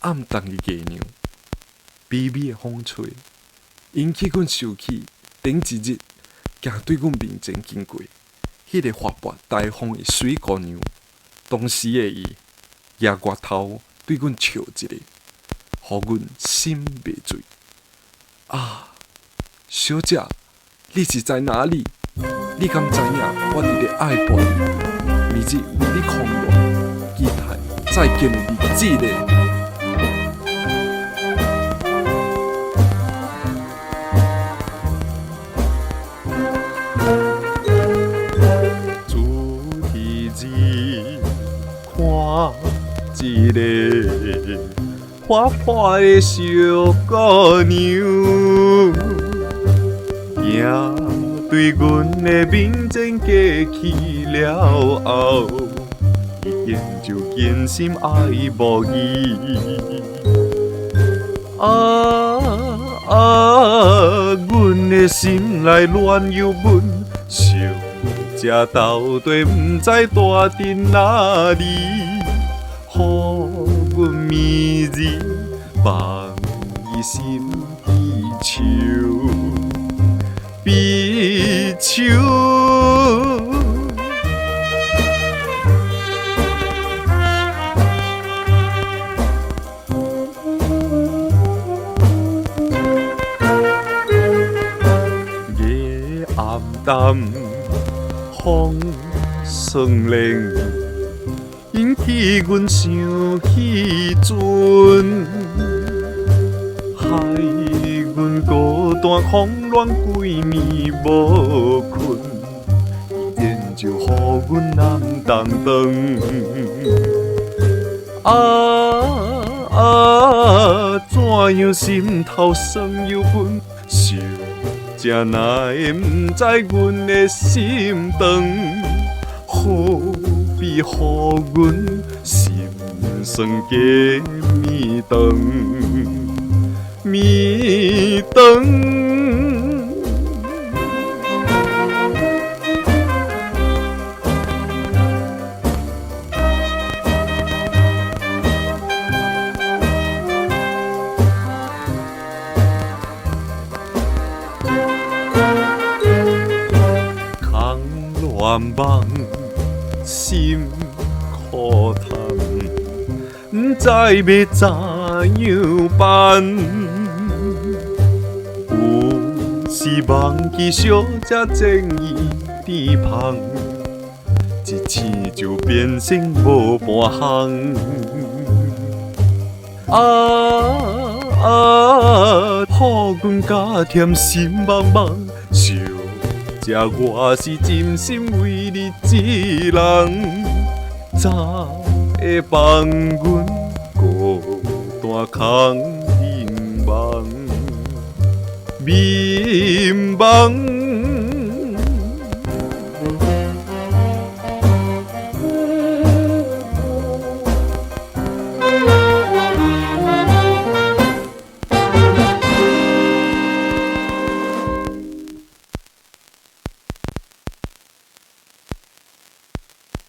暗淡的月亮，微微的风吹，引起阮想起顶一日行对阮面前经过，迄个活泼大方的水姑娘。当时的伊，举额头对阮笑一个，互阮心袂醉。啊，小姐，你是在哪里？你敢知影我伫咧爱伴你？明日为你狂乱，期待再见的日子咧。看一个活泼的小姑娘，行对阮的面前过去了后，已经就坚心爱无疑。阮的心内乱又闷，这斗地不知大伫哪里，予阮明日放伊心悲愁。夜暗淡。风霜冷，引起阮想起船，害阮孤单狂乱几暝无困，伊研究予阮难当长。怎样心头酸又闷？这哪会不知阮的心肠，何必予阮心酸加暝长。乱梦心苦叹，不知要怎样办。有时忘记小姐正义伫旁，一醒就变成无半项。予阮加添心茫茫。这我是真心为你一人，怎会放阮孤单空眠梦？